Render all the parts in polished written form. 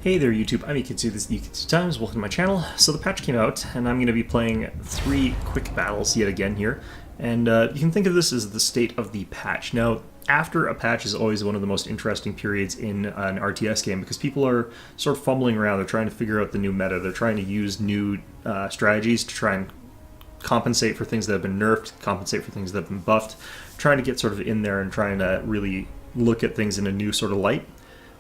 Hey there YouTube, I'm Yukitsu, this is the Yukitsu Times, welcome to my channel. So the patch came out, and I'm going to be playing 3 quick battles yet again here. And you can think of this as the state of the patch. Now, after a patch is always one of the most interesting periods in an RTS game because people are sort of fumbling around, they're trying to figure out the new meta, they're trying to use new strategies to try and compensate for things that have been nerfed, compensate for things that have been buffed, trying to get sort of in there and trying to really look at things in a new sort of light.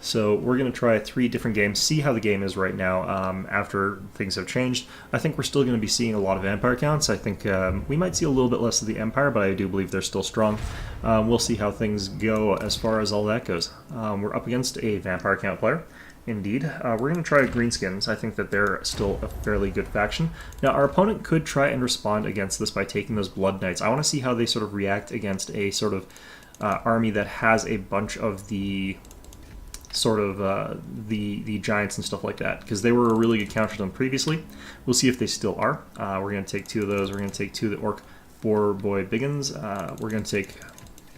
So we're going to try 3 different games, see how the game is right now after things have changed. I think we're still going to be seeing a lot of Empire counts. I think we might see a little bit less of the Empire, but I do believe they're still strong. We'll see how things go as far as all that goes. We're up against a Vampire count player. Indeed. We're going to try Greenskins. I think that they're still a fairly good faction. Now, our opponent could try and respond against this by taking those Blood Knights. I want to see how they sort of react against a sort of army that has a bunch of the sort of the giants and stuff like that, because they were a really good counter to them previously. We'll see if they still are. We're going to take 2 of those. We're going to take 2 of the Orc Boar Boy Biggins. We're going to take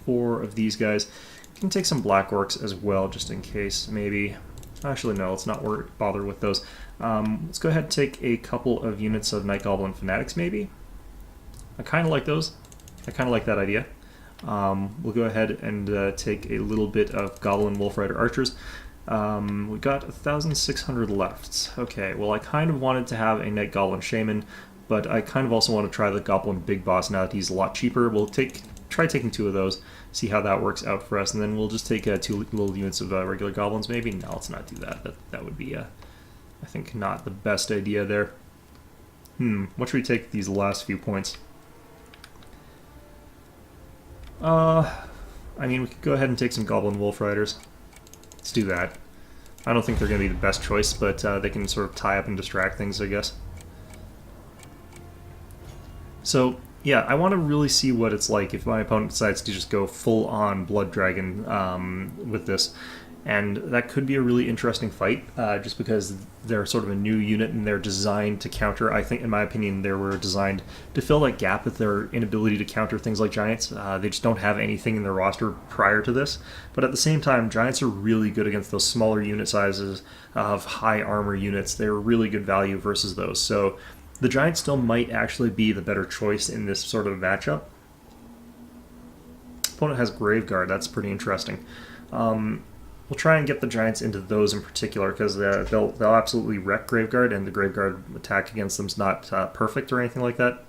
4 of these guys. Can take some Black Orcs as well, just in case, maybe. Actually, no, let's not bother with those. Let's go ahead and take a couple of units of Night Goblin Fanatics, maybe. I kind of like those. I kind of like that idea. We'll go ahead and take a little bit of Goblin Wolf Rider Archers. We got 1,600 left. Okay, well I kind of wanted to have a Night Goblin Shaman, but I kind of also want to try the Goblin Big Boss now that he's a lot cheaper. We'll try taking 2 of those, see how that works out for us, and then we'll just take 2 little units of regular Goblins maybe. No, let's not do that. That would be, I think, not the best idea there. What should we take these last few points? I mean, we could go ahead and take some Goblin Wolf Riders. Let's do that. I don't think they're going to be the best choice, but they can sort of tie up and distract things, I guess. So, yeah, I want to really see what it's like if my opponent decides to just go full-on Blood Dragon with this. And that could be a really interesting fight, just because they're sort of a new unit and they're designed to counter. I think, in my opinion, they were designed to fill that gap with their inability to counter things like Giants. They just don't have anything in their roster prior to this. But at the same time, Giants are really good against those smaller unit sizes of high armor units. They're really good value versus those. So the Giants still might actually be the better choice in this sort of matchup. Opponent has Graveguard. That's pretty interesting. We'll try and get the Giants into those in particular, because they'll absolutely wreck Graveguard, and the Graveguard attack against them is not perfect or anything like that.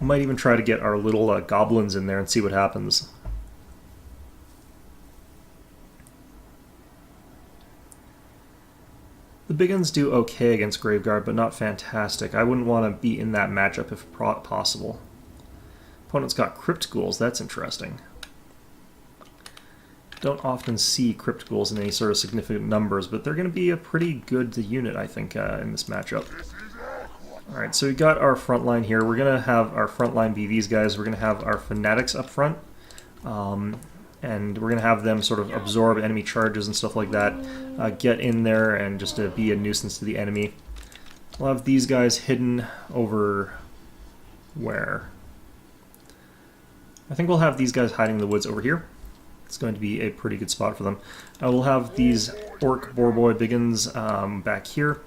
We might even try to get our little goblins in there and see what happens. The big guns do okay against Graveguard, but not fantastic. I wouldn't want to be in that matchup if possible. Opponent's got Crypt Ghouls, that's interesting. Don't often see Crypt Ghouls in any sort of significant numbers, but they're going to be a pretty good unit, I think, in this matchup. Alright, so we got our front line here. We're going to have our front line be these guys. We're going to have our Fanatics up front, and we're going to have them sort of absorb enemy charges and stuff like that, get in there and just be a nuisance to the enemy. We'll have these guys hidden over where? I think we'll have these guys hiding in the woods over here. It's going to be a pretty good spot for them. We'll have these Orc Boar Boy Biggins back here,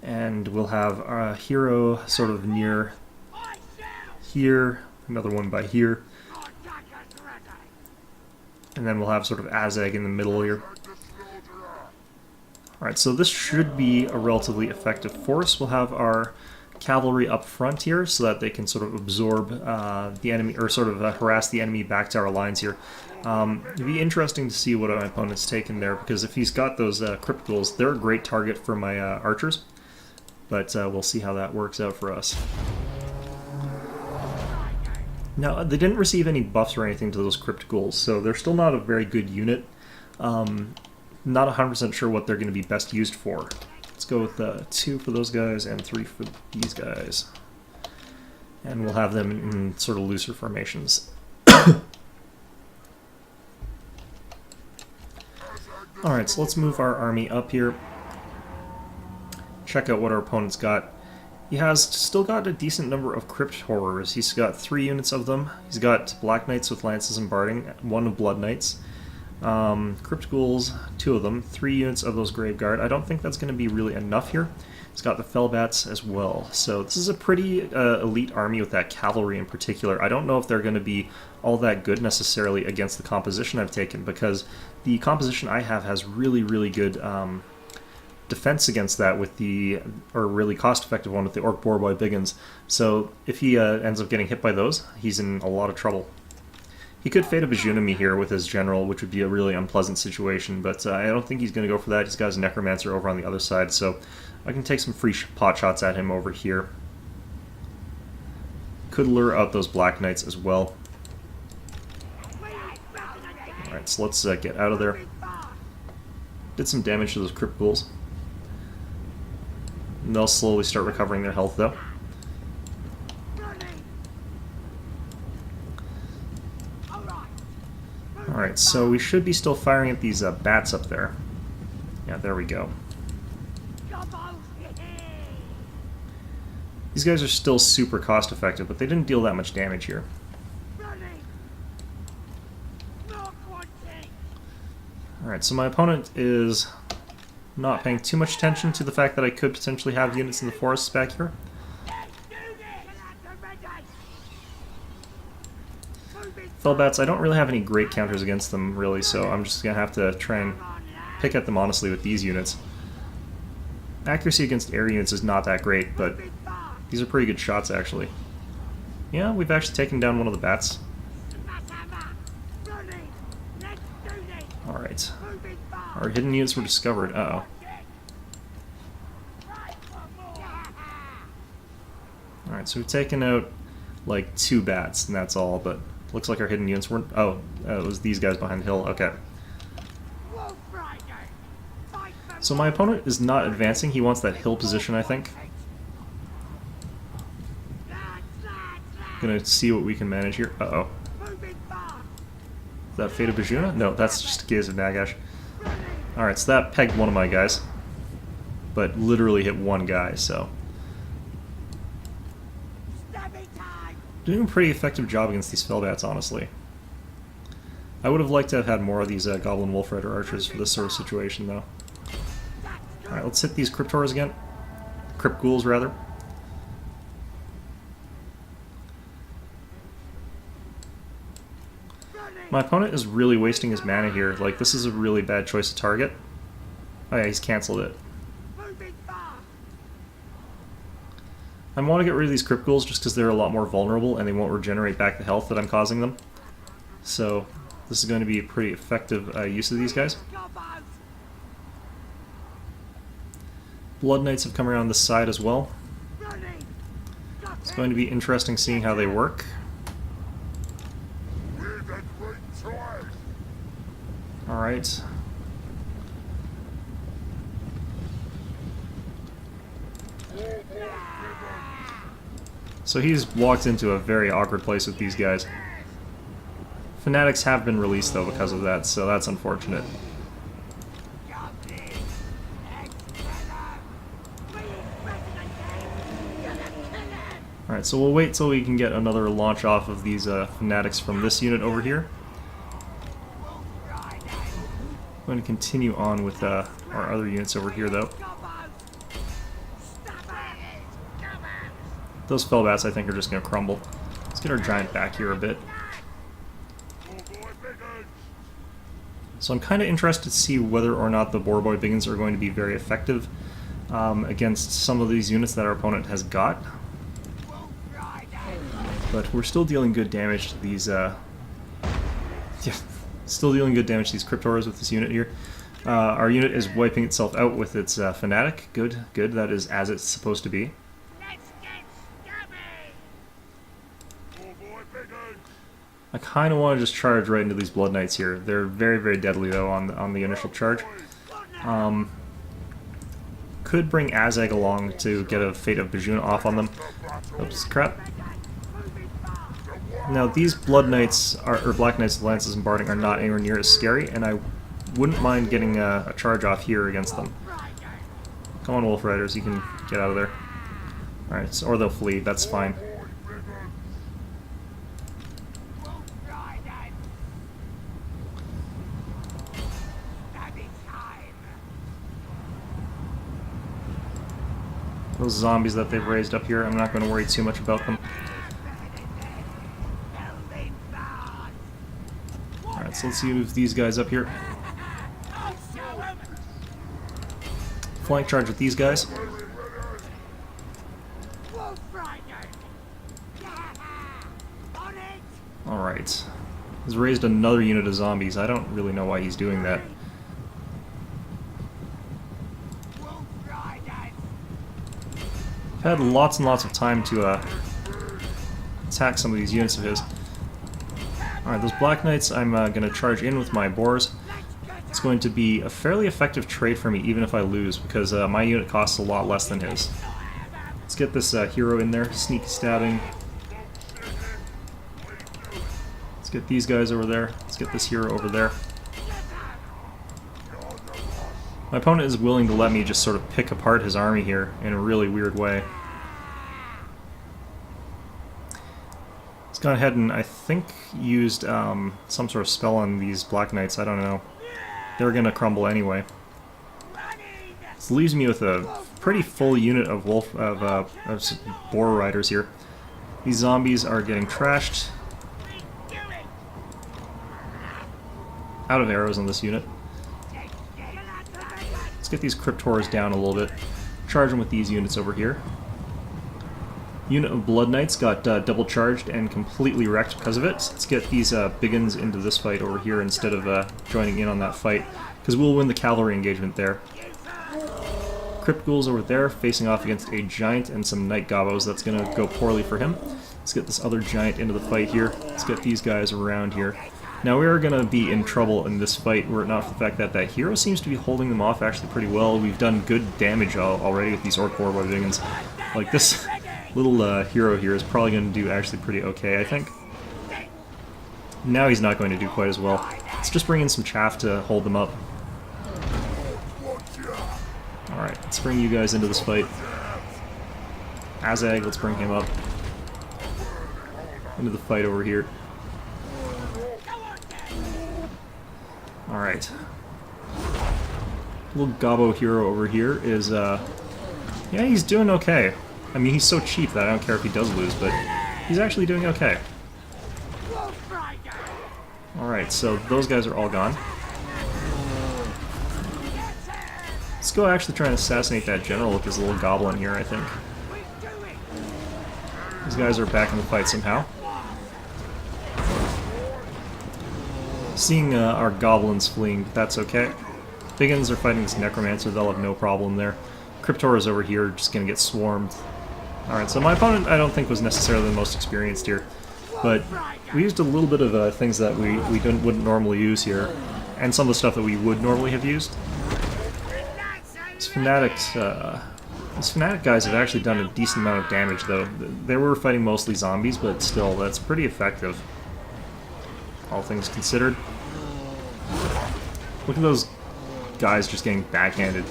and we'll have a hero sort of near here, another one by here, and then we'll have sort of Azeg in the middle here. Alright, so this should be a relatively effective force. We'll have our cavalry up front here so that they can sort of absorb the enemy, or sort of harass the enemy back to our lines here. It'd be interesting to see what my opponent's taken there, because if he's got those Crypt Ghouls, they're a great target for my archers, but we'll see how that works out for us. Now, they didn't receive any buffs or anything to those Crypt Ghouls, so they're still not a very good unit. Not 100% sure what they're going to be best used for. Let's go with 2 for those guys and 3 for these guys. And we'll have them in sort of looser formations. Alright, so let's move our army up here. Check out what our opponent's got. He has still got a decent number of Crypt Horrors. He's got 3 units of them. He's got Black Knights with Lances and Barding, 1 of Blood Knights. Crypt Ghouls, 2 of them, 3 units of those Grave Guard. I don't think that's going to be really enough here. He's got the Fellbats as well. So this is a pretty elite army with that cavalry in particular. I don't know if they're going to be all that good necessarily against the composition I've taken, because the composition I have has really, really good defense against that with the, or really cost-effective one with the Orc Boar Boy Biggins. So if he ends up getting hit by those, he's in a lot of trouble. He could Fate of Bajuna me here with his general, which would be a really unpleasant situation, but I don't think he's going to go for that. He's got his Necromancer over on the other side, so I can take some free pot shots at him over here. Could lure out those Black Knights as well. Alright, so let's get out of there. Did some damage to those Crypt Ghouls. And they'll slowly start recovering their health, though. Alright, so we should be still firing at these bats up there. Yeah, there we go. These guys are still super cost effective, but they didn't deal that much damage here. Alright, so my opponent is not paying too much attention to the fact that I could potentially have units in the forests back here. Fellbats, I don't really have any great counters against them, really, so I'm just going to have to try and pick at them honestly with these units. Accuracy against air units is not that great, but these are pretty good shots, actually. Yeah, we've actually taken down one of the bats. Alright. Our hidden units were discovered. Uh-oh. Alright, so we've taken out, like, 2 bats, and that's all, but looks like our hidden units weren't... Oh, it was these guys behind the hill. Okay. So my opponent is not advancing. He wants that hill position, I think. Gonna see what we can manage here. Uh-oh. Is that Fate of Bajuna? No, that's just Gaze of Nagash. Alright, so that pegged one of my guys. But literally hit one guy, so... Doing a pretty effective job against these Fellbats, honestly. I would have liked to have had more of these Goblin Wolf Rider archers for this sort of situation, though. Alright, let's hit these Crypt Horrors again. Crypt Ghouls, rather. My opponent is really wasting his mana here. Like, this is a really bad choice to target. Oh yeah, he's cancelled it. I want to get rid of these Crypt Ghouls just because they're a lot more vulnerable and they won't regenerate back the health that I'm causing them. So, this is going to be a pretty effective use of these guys. Blood Knights have come around this side as well. It's going to be interesting seeing how they work. Alright. So he's walked into a very awkward place with these guys. Fanatics have been released though because of that, so that's unfortunate. Alright, so we'll wait till we can get another launch off of these Fanatics from this unit over here. I'm going to continue on with our other units over here though. Those Fellbats, I think, are just going to crumble. Let's get our giant back here a bit. So I'm kind of interested to see whether or not the Boar Boy Biggins are going to be very effective against some of these units that our opponent has got. But we're still dealing good damage to these... still dealing good damage to these Crypt Horrors with this unit here. Our unit is wiping itself out with its Fanatic. Good, good. That is as it's supposed to be. I kind of want to just charge right into these Blood Knights here. They're very, very deadly, though, on the initial charge. Could bring Azag along to get a Fate of Bajuna off on them. Oops, crap. Now, these Blood Knights, or Black Knights with Lances and Barding, are not anywhere near as scary, and I wouldn't mind getting a charge off here against them. Come on, Wolf Riders, you can get out of there. Alright, so, or they'll flee, that's fine. Those zombies that they've raised up here, I'm not going to worry too much about them. Alright, so let's use these guys up here. Flank charge with these guys. Alright. He's raised another unit of zombies. I don't really know why he's doing that. I've had lots and lots of time to attack some of these units of his. Alright, those Black Knights I'm going to charge in with my boars. It's going to be a fairly effective trade for me even if I lose, because my unit costs a lot less than his. Let's get this hero in there, sneaky stabbing. Let's get these guys over there. Let's get this hero over there. My opponent is willing to let me just sort of pick apart his army here in a really weird way. He's gone ahead and I think used some sort of spell on these Black Knights, I don't know. They're gonna crumble anyway. This leaves me with a pretty full unit of boar riders here. These zombies are getting trashed. Out of arrows on this unit. Let's get these Cryptors down a little bit. Charge them with these units over here. Unit of Blood Knights got double charged and completely wrecked because of it. Let's get these Biggins into this fight over here instead of joining in on that fight, because we'll win the cavalry engagement there. Crypt Ghouls over there facing off against a giant and some Knight Gobos. That's going to go poorly for him. Let's get this other giant into the fight here. Let's get these guys around here. Now we are going to be in trouble in this fight were it not for the fact that that hero seems to be holding them off actually pretty well. We've done good damage already with these Orc Warboy Biggins. Like this little hero here is probably going to do actually pretty okay, I think. Now he's not going to do quite as well. Let's just bring in some chaff to hold them up. Alright, let's bring you guys into this fight. Azag, let's bring him up. Into the fight over here. Alright. Little Gobbo hero over here is, yeah, he's doing okay. I mean, he's so cheap that I don't care if he does lose, but he's actually doing okay. Alright, so those guys are all gone. Let's go actually try and assassinate that general with this little goblin here, I think. These guys are back in the fight somehow. Seeing our goblins fleeing, but that's okay. Biggins are fighting this necromancer, they'll have no problem there. Cryptor is over here, just gonna get swarmed. Alright, so my opponent I don't think was necessarily the most experienced here, but we used a little bit of things that we wouldn't normally use here, and some of the stuff that we would normally have used. These Fnatic guys have actually done a decent amount of damage, though. They were fighting mostly zombies, but still, that's pretty effective. All things considered. Look at those guys just getting backhanded.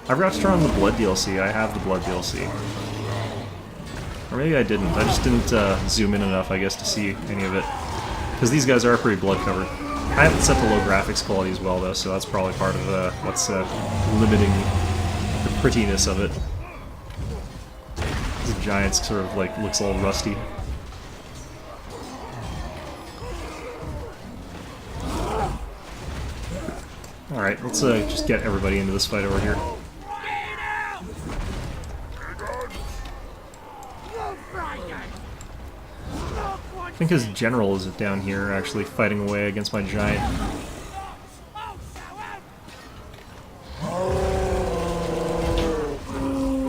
I forgot to turn on the Blood DLC. I have the Blood DLC. Or maybe I didn't. I just didn't zoom in enough, I guess, to see any of it. Because these guys are pretty blood covered. I haven't set the low graphics quality as well, though, so that's probably part of what's limiting the prettiness of it. This giant sort of like looks all rusty. Alright, let's just get everybody into this fight over here. I think his general is down here, actually fighting away against my giant.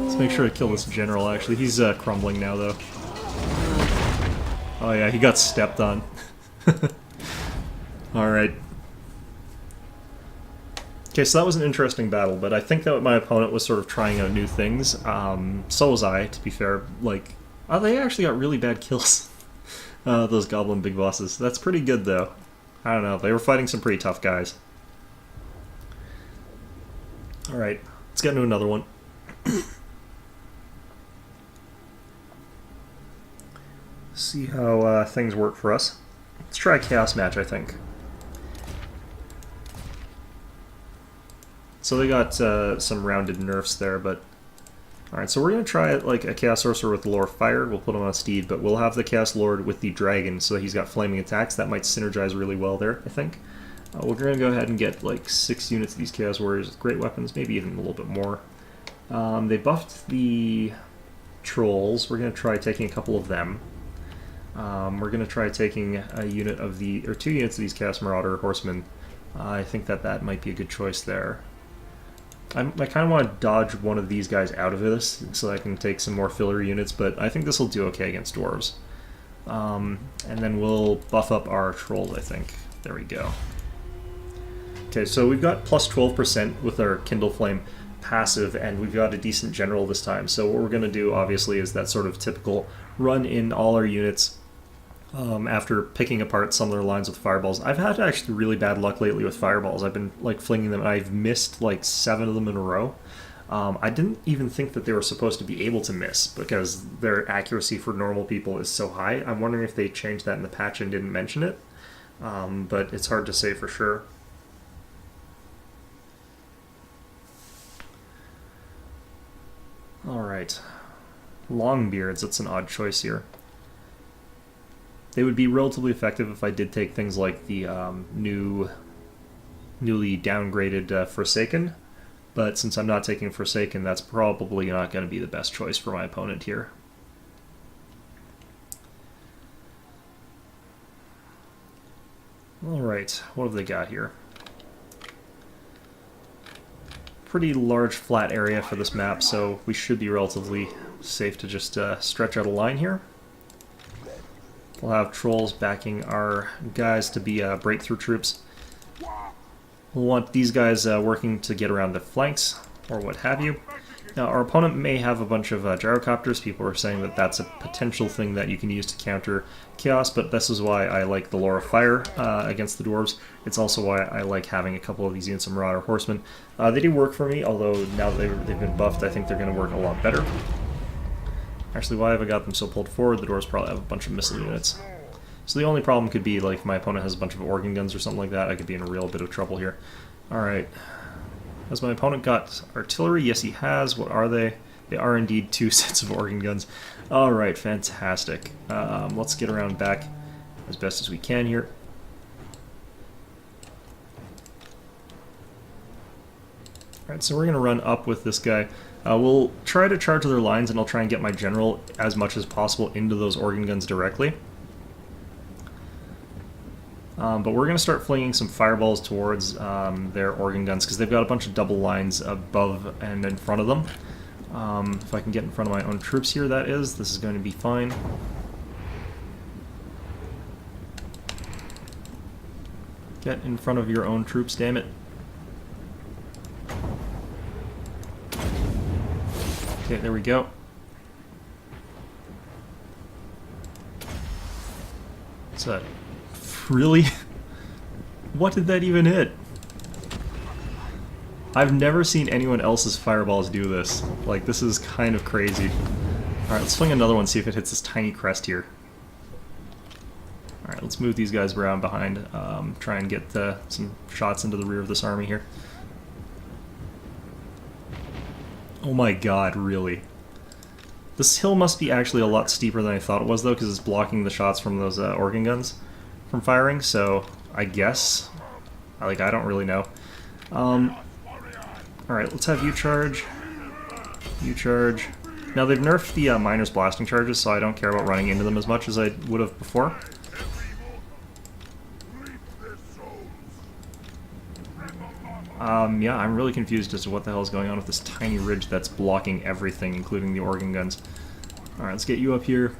Let's make sure to kill this general, actually. He's crumbling now, though. Oh yeah, he got stepped on. Alright. Okay, so that was an interesting battle, but I think that my opponent was sort of trying out new things. So was I, to be fair. Like, oh, they actually got really bad kills. Those goblin big bosses. That's pretty good, though. I don't know, they were fighting some pretty tough guys. Alright, let's get into another one. see how things work for us. Let's try a Chaos match, I think. So they got some rounded nerfs there, but... Alright, so we're going to try like a Chaos Sorcerer with the Lore of Fire. We'll put him on a steed, but we'll have the Chaos Lord with the Dragon, so he's got flaming attacks. That might synergize really well there, I think. We're going to go ahead and get like 6 units of these Chaos Warriors with great weapons, maybe even a little bit more. They buffed the Trolls. We're going to try taking a couple of them. We're going to try taking a unit of the, or 2 units of these Chaos Marauder Horsemen. I think that might be a good choice there. I kind of want to dodge one of these guys out of this so I can take some more filler units, but I think this will do okay against dwarves. And then we'll buff up our trolls, I think. There we go. Okay, so we've got plus 12% with our Kindle Flame passive, and we've got a decent general this time. So what we're going to do, obviously, is that sort of typical run in all our units after picking apart some of their lines with fireballs. I've had actually really bad luck lately with fireballs. I've been like flinging them, and I've missed like 7 of them in a row. I didn't even think that they were supposed to be able to miss because their accuracy for normal people is so high. I'm wondering if they changed that in the patch and didn't mention it, but it's hard to say for sure. Alright, Longbeards, that's an odd choice here. They would be relatively effective if I did take things like the newly downgraded Forsaken, but since I'm not taking Forsaken, that's probably not going to be the best choice for my opponent here. Alright, what have they got here? Pretty large flat area for this map, so we should be relatively safe to just stretch out a line here. We'll have trolls backing our guys to be breakthrough troops. We'll want these guys working to get around the flanks, or what have you. Now, our opponent may have a bunch of gyrocopters. People are saying that that's a potential thing that you can use to counter chaos, but this is why I like the Lore of Fire against the dwarves. It's also why I like having a couple of these units of Marauder Horsemen. They do work for me, although now that they've been buffed, I think they're going to work a lot better. Actually, why have I got them so pulled forward? The dwarves probably have a bunch of missile units. So the only problem could be, like, if my opponent has a bunch of organ guns or something like that, I could be in a real bit of trouble here. Alright. Has my opponent got artillery? Yes, he has. What are they? They are indeed 2 sets of organ guns. Alright, fantastic. Let's get around back as best as we can here. Alright, so we're going to run up with this guy. We'll try to charge their lines, and I'll try and get my general as much as possible into those organ guns directly. But we're going to start flinging some fireballs towards their organ guns, because they've got a bunch of double lines above and in front of them. If I can get in front of my own troops here, that is. This is going to be fine. Get in front of your own troops, damn it. Okay, there we go. What's that? Really? What did that even hit? I've never seen anyone else's fireballs do this. Like, this is kind of crazy. Alright, let's swing another one, see if it hits this tiny crest here. Alright, let's move these guys around behind. Try and get some shots into the rear of this army here. Oh my god, really? This hill must be actually a lot steeper than I thought it was, though, because it's blocking the shots from those organ guns from firing, so I guess. I don't really know. Alright, let's have you charge. You charge. Now, they've nerfed the miner's blasting charges, so I don't care about running into them as much as I would have before. Yeah, I'm really confused as to what the hell is going on with this tiny ridge that's blocking everything, including the organ guns. Alright, let's get you up here.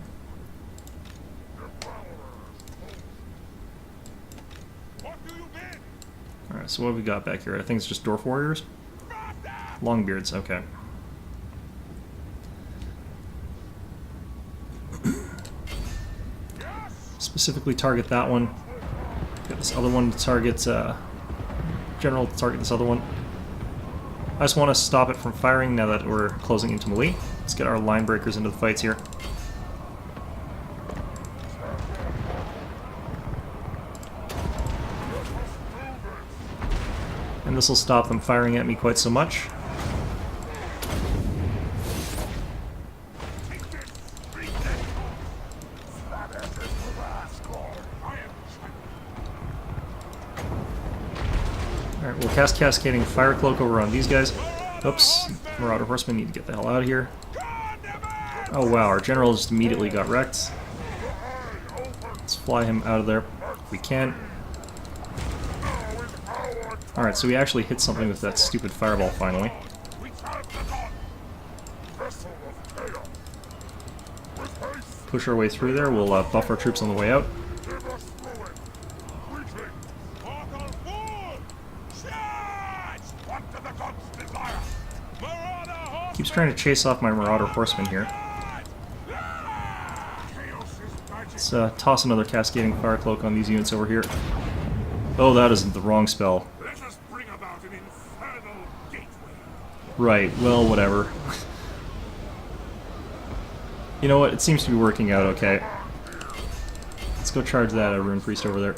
Alright, so what have we got back here? I think it's just dwarf warriors? Longbeards, okay. Specifically target that one. Get this other one to target, general to target this other one. I just want to stop it from firing now that we're closing into melee. Let's get our line breakers into the fights here. And this will stop them firing at me quite so much. Alright, we'll cast Cascading Fire Cloak over on these guys. Oops, Marauder Horsemen need to get the hell out of here. Oh wow, our general just immediately got wrecked. Let's fly him out of there if we can. Alright, so we actually hit something with that stupid fireball finally. Push our way through there, we'll buff our troops on the way out. Keeps trying to chase off my Marauder Horseman here. Let's toss another Cascading Fire Cloak on these units over here. Oh, that isn't the wrong spell. Right, well, whatever. You know what, it seems to be working out okay. Let's go charge that Rune Priest over there.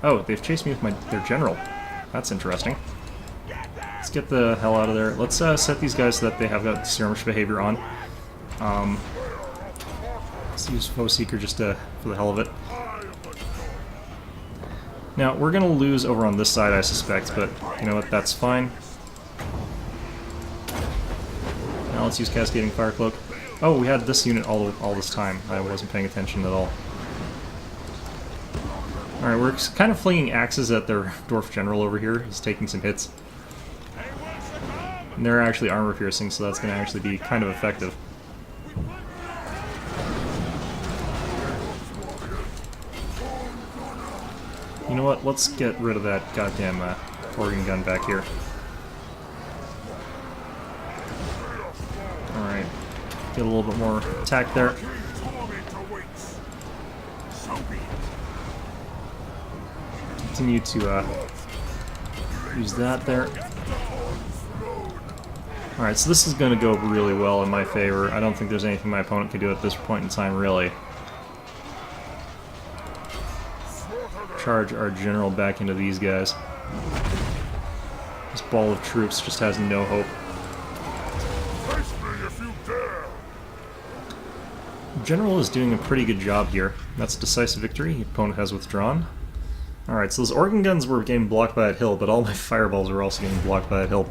Oh, they've chased me with their general. That's interesting. Let's get the hell out of there. Let's set these guys so that they have got skirmish behavior on. Let's use Foe Seeker just for the hell of it. Now, we're going to lose over on this side, I suspect, but you know what, that's fine. Now let's use Cascading Fire Cloak. Oh, we had this unit all this time. I wasn't paying attention at all. Alright, we're kind of flinging axes at their Dwarf General over here. He's taking some hits. And they're actually armor piercing, so that's going to actually be kind of effective. You know what? Let's get rid of that goddamn organ gun back here. Alright. Get a little bit more attack there. Continue to use that there. Alright, so this is going to go really well in my favor. I don't think there's anything my opponent can do at this point in time, really. Charge our general back into these guys. This ball of troops just has no hope. General is doing a pretty good job here. That's a decisive victory. The opponent has withdrawn. Alright, so those organ guns were getting blocked by that hill, but all my fireballs were also getting blocked by that hill.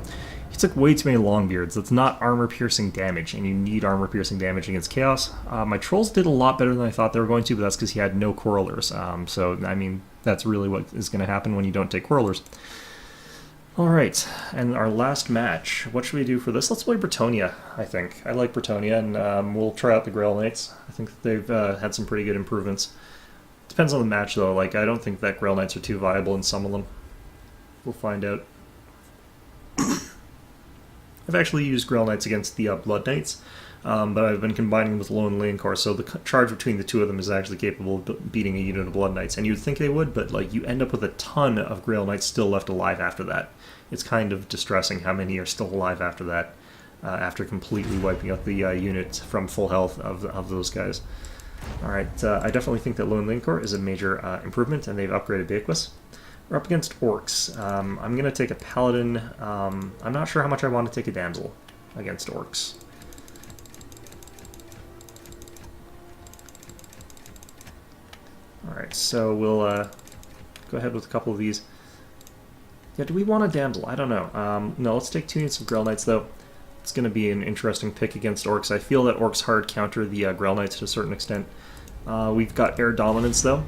He took way too many Longbeards. That's not armor-piercing damage, and you need armor-piercing damage against Chaos. My Trolls did a lot better than I thought they were going to, but that's because he had no Quarrelers. So, I mean, that's really what is going to happen when you don't take Quarrelers. Alright, and our last match. What should we do for this? Let's play Bretonnia, I think. I like Bretonnia, and we'll try out the Grail Knights. I think they've had some pretty good improvements. Depends on the match, though. Like, I don't think that Grail Knights are too viable in some of them. We'll find out. I've actually used Grail Knights against the Blood Knights, but I've been combining them with Lone Leoncore, so the charge between the two of them is actually capable of beating a unit of Blood Knights. And you'd think they would, but like you end up with a ton of Grail Knights still left alive after that. It's kind of distressing how many are still alive after that, after completely wiping out the unit from full health of those guys. Alright, I definitely think that Lone Leoncore is a major improvement, and they've upgraded Baquus. We're up against Orcs. I'm going to take a Paladin. I'm not sure how much I want to take a Damsel against Orcs. Alright, so we'll go ahead with a couple of these. Yeah, do we want a Damsel? I don't know. No, let's take 2 units of Grail Knights, though. It's going to be an interesting pick against Orcs. I feel that Orcs hard counter the Grail Knights to a certain extent. We've got Air Dominance, though.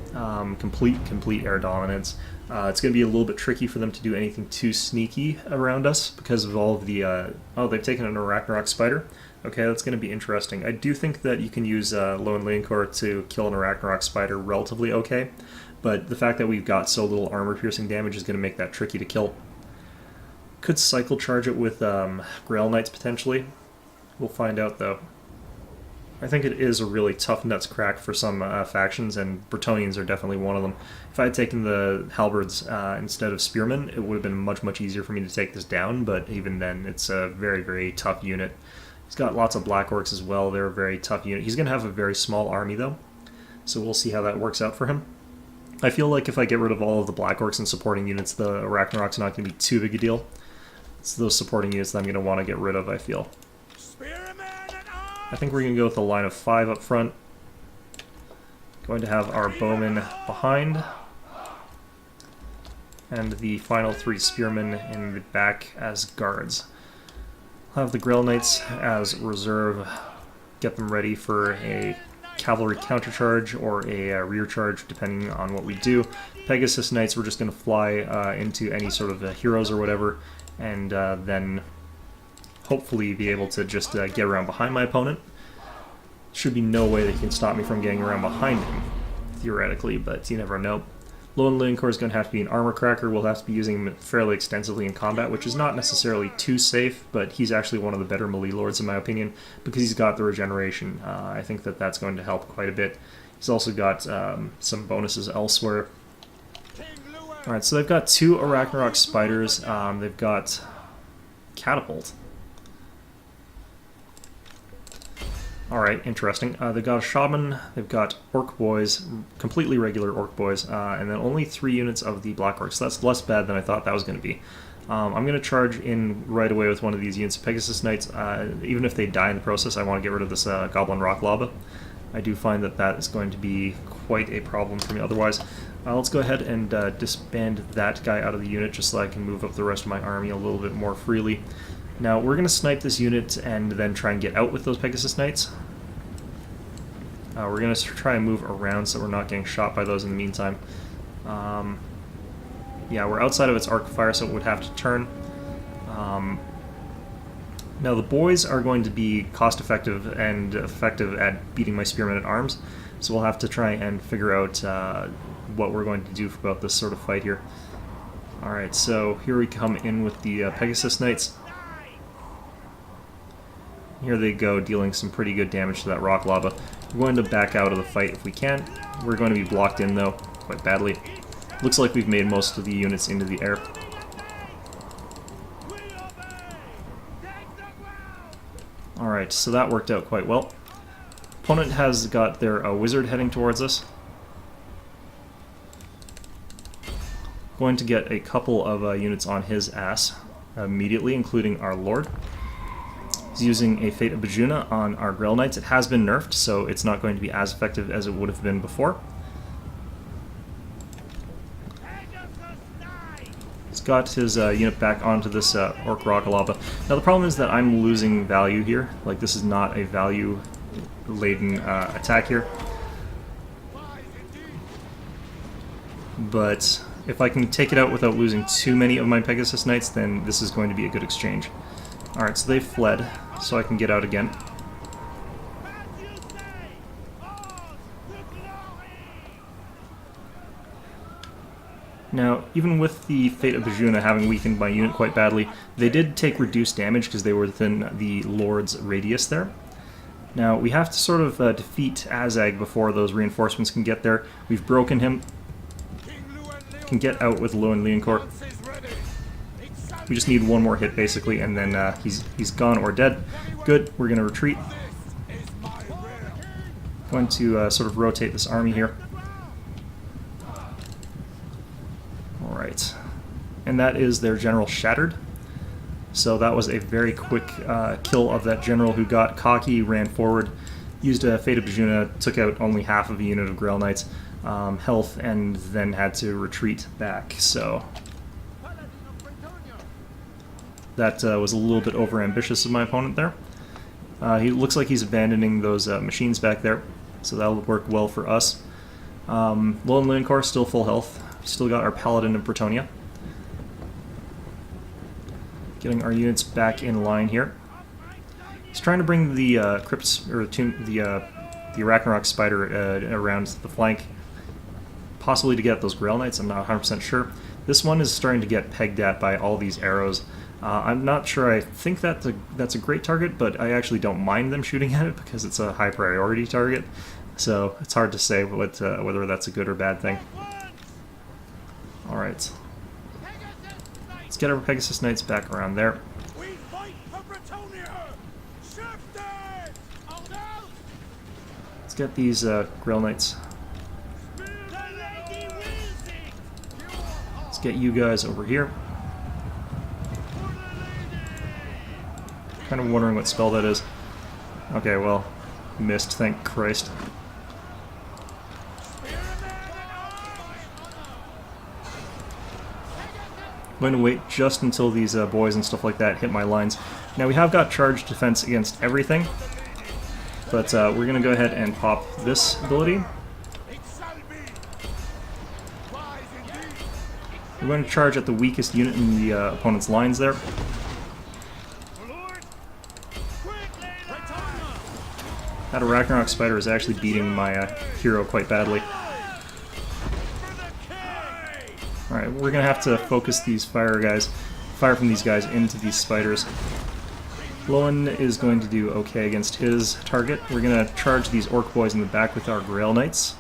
Complete Air Dominance. It's going to be a little bit tricky for them to do anything too sneaky around us because of all of the... oh, they've taken an Arachnarok Spider. Okay, that's going to be interesting. I do think that you can use Lone Leoncore to kill an Arachnarok Spider relatively okay, but the fact that we've got so little armor-piercing damage is going to make that tricky to kill. Could cycle charge it with Grail Knights, potentially. We'll find out, though. I think it is a really tough nuts crack for some factions, and Bretonnians are definitely one of them. If I had taken the Halberds instead of Spearmen, it would have been much easier for me to take this down, but even then, it's a very tough unit. He's got lots of Black Orcs as well. They're a very tough unit. He's going to have a very small army, though, so we'll see how that works out for him. I feel like if I get rid of all of the Black Orcs and supporting units, the Arachnarok's not going to be too big a deal. It's those supporting units that I'm going to want to get rid of, I feel. I think we're going to go with a line of 5 up front. Going to have our bowmen behind. And the final 3 spearmen in the back as guards. I'll have the Grail Knights as reserve. Get them ready for a cavalry countercharge or a rear charge, depending on what we do. Pegasus Knights, we're just going to fly into any sort of heroes or whatever, and then hopefully be able to just get around behind my opponent. Should be no way that he can stop me from getting around behind him, theoretically, but you never know. Lone Lincoln is going to have to be an armor cracker. We'll have to be using him fairly extensively in combat, which is not necessarily too safe, but he's actually one of the better melee lords in my opinion, because he's got the regeneration. I think that that's going to help quite a bit. He's also got some bonuses elsewhere. Alright, so they've got 2 Arachnarok Spiders. They've got Catapult. Alright, interesting. They've got a Shaman, they've got Orc Boys, completely regular Orc Boys, and then only 3 units of the Black Orcs. So that's less bad than I thought that was going to be. I'm going to charge in right away with one of these units of Pegasus Knights. Even if they die in the process, I want to get rid of this Goblin Rock Lava. I do find that that is going to be quite a problem for me otherwise. Let's go ahead and disband that guy out of the unit just so I can move up the rest of my army a little bit more freely. Now, we're going to snipe this unit and then try and get out with those Pegasus Knights. We're going to try and move around so we're not getting shot by those in the meantime. Yeah, we're outside of its arc of fire, so it would have to turn. Now, the boys are going to be cost-effective and effective at beating my spearmen at arms, so we'll have to try and figure out what we're going to do about this sort of fight here. Alright, so here we come in with the Pegasus Knights. Here they go, dealing some pretty good damage to that rock lava. We're going to back out of the fight if we can. We're going to be blocked in, though, quite badly. Looks like we've made most of the units into the air. Alright, so that worked out quite well. Opponent has got their wizard heading towards us. Going to get a couple of units on his ass immediately, including our lord. He's using a Fate of Bajuna on our Grail Knights. It has been nerfed, so it's not going to be as effective as it would have been before. He's got his unit back onto this Orc Rock Lava. Now the problem is that I'm losing value here. Like, this is not a value-laden attack here. But if I can take it out without losing too many of my Pegasus Knights, then this is going to be a good exchange. Alright, so they fled, so I can get out again. Now, even with the Fate of Bajuna having weakened my unit quite badly, they did take reduced damage because they were within the Lord's radius there. Now, we have to sort of defeat Azag before those reinforcements can get there. We've broken him. Can get out with Lowen Leoncourt. We just need one more hit, basically, and then he's gone or dead. Good, we're going to retreat. Going to sort of rotate this army here. Alright. And that is their general shattered. So that was a very quick kill of that general who got cocky, ran forward, used a Fate of Bajuna, took out only half of a unit of Grail Knights health, and then had to retreat back. So that was a little bit overambitious of my opponent there. He looks like he's abandoning those machines back there, so that'll work well for us. Lone Lincoln still full health. Still got our Paladin and Bretonia. Getting our units back in line here. He's trying to bring the crypts, or the Arachnarok Spider around the flank, possibly to get those Grail Knights. I'm not 100% sure. This one is starting to get pegged at by all these arrows. I'm not sure. I think that's a great target, but I actually don't mind them shooting at it because it's a high priority target. So it's hard to say whether that's a good or bad thing. Alright. Let's get our Pegasus Knights back around there. Let's get these Grail Knights get you guys over here. Kind of wondering what spell that is. Okay, well, missed, thank Christ. I'm going to wait just until these boys and stuff like that hit my lines. Now we have got charge defense against everything, but we're going to go ahead and pop this ability. We're going to charge at the weakest unit in the opponent's lines there. That Ragnarok Spider is actually beating my hero quite badly. Alright, we're going to have to focus these fire from these guys into these spiders. Lowen is going to do okay against his target. We're going to charge these Orc boys in the back with our Grail Knights.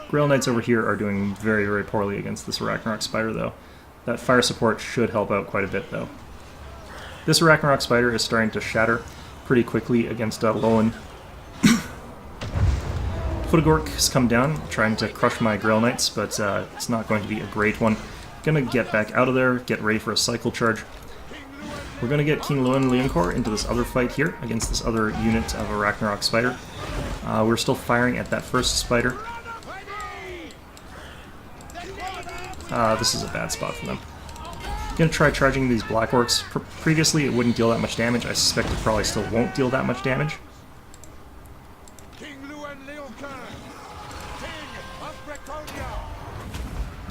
Grail Knights over here are doing very, very poorly against this Ragnarok Spider, though. That fire support should help out quite a bit, though. This Ragnarok Spider is starting to shatter pretty quickly against Lowen. Footagork has come down, trying to crush my Grail Knights, but it's not going to be a great one. Gonna get back out of there, get ready for a cycle charge. We're gonna get King Lowen Leoncor into this other fight here against this other unit of a Ragnarok Spider. We're still firing at that first spider. This is a bad spot for them. Gonna try charging these Black Orcs. Previously it wouldn't deal that much damage. I suspect it probably still won't deal that much damage.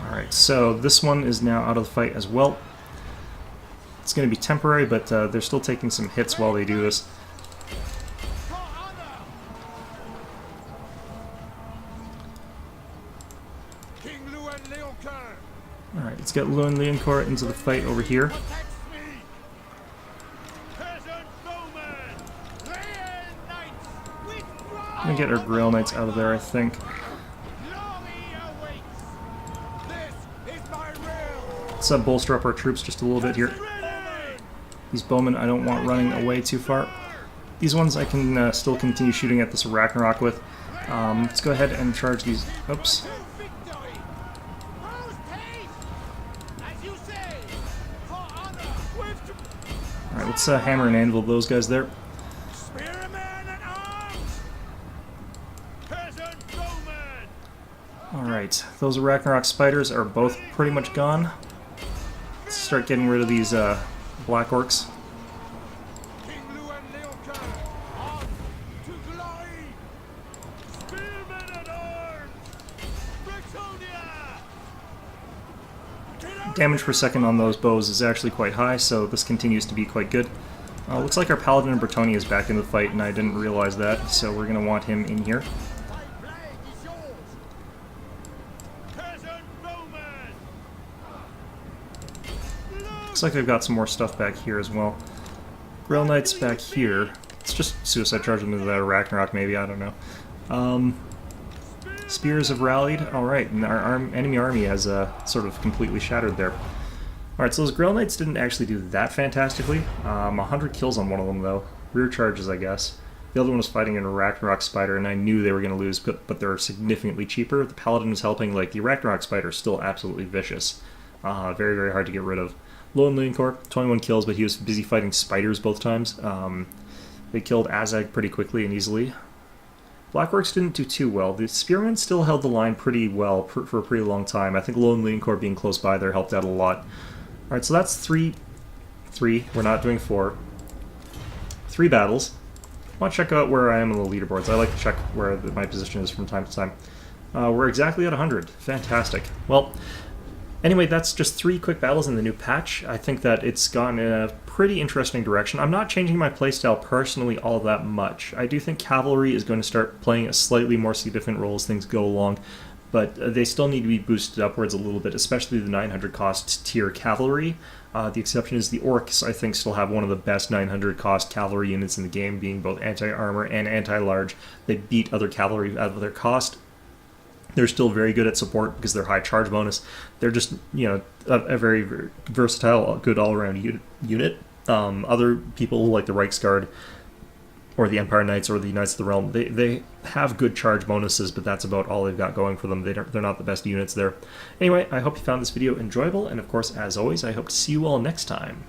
Alright, so this one is now out of the fight as well. It's going to be temporary, but they're still taking some hits while they do this. Alright, let's get Lowen Leoncor into the fight over here. I'm going to get our Grail Knights out of there, I think. Let's bolster up our troops just a little bit here. These bowmen I don't want running away too far. These ones I can still continue shooting at this Ragnarok with. Let's go ahead and charge these. Oops. Alright, let's hammer and anvil those guys there. Alright, those Ragnarok Spiders are both pretty much gone. Let's start getting rid of these Black Orcs. Damage per second on those bows is actually quite high, so this continues to be quite good. Looks like our Paladin in Bretonnia is back in the fight, and I didn't realize that, so we're going to want him in here. Looks like I've got some more stuff back here as well. Grail Knights back here. It's just suicide charge into that Ragnarok, maybe, I don't know. Spears have rallied. Alright, and our enemy army has sort of completely shattered there. Alright, so those Grail Knights didn't actually do that fantastically. 100 kills on one of them, though. Rear charges, I guess. The other one was fighting in a Ragnarok Spider, and I knew they were going to lose, but they're significantly cheaper. The Paladin was helping. Like, the Ragnarok Spider is still absolutely vicious. Very, very hard to get rid of. Lowen Leoncor, 21 kills, but he was busy fighting spiders both times. They killed Azag pretty quickly and easily. Black Orcs didn't do too well. The Spearmen still held the line pretty well for a pretty long time. I think Lowen Leoncor being close by there helped out a lot. Alright, so that's three. We're not doing 4. 3 battles. I want to check out where I am on the leaderboards. I like to check where my position is from time to time. We're exactly at 100. Fantastic. Well, anyway, that's just 3 quick battles in the new patch. I think that it's gone in a pretty interesting direction. I'm not changing my playstyle personally all that much. I do think Cavalry is going to start playing a slightly more significant role as things go along, but they still need to be boosted upwards a little bit, especially the 900 cost tier Cavalry. The exception is the Orcs, I think, still have one of the best 900 cost cavalry units in the game, being both anti-armor and anti-large. They beat other cavalry out of their cost. They're still very good at support because they're high charge bonus. They're just, you know, a very, very versatile, good all-around unit. Other people like the Reichsguard or the Empire Knights or the Knights of the Realm. They have good charge bonuses, but that's about all they've got going for them. They're not the best units there. Anyway, I hope you found this video enjoyable, and of course, as always, I hope to see you all next time.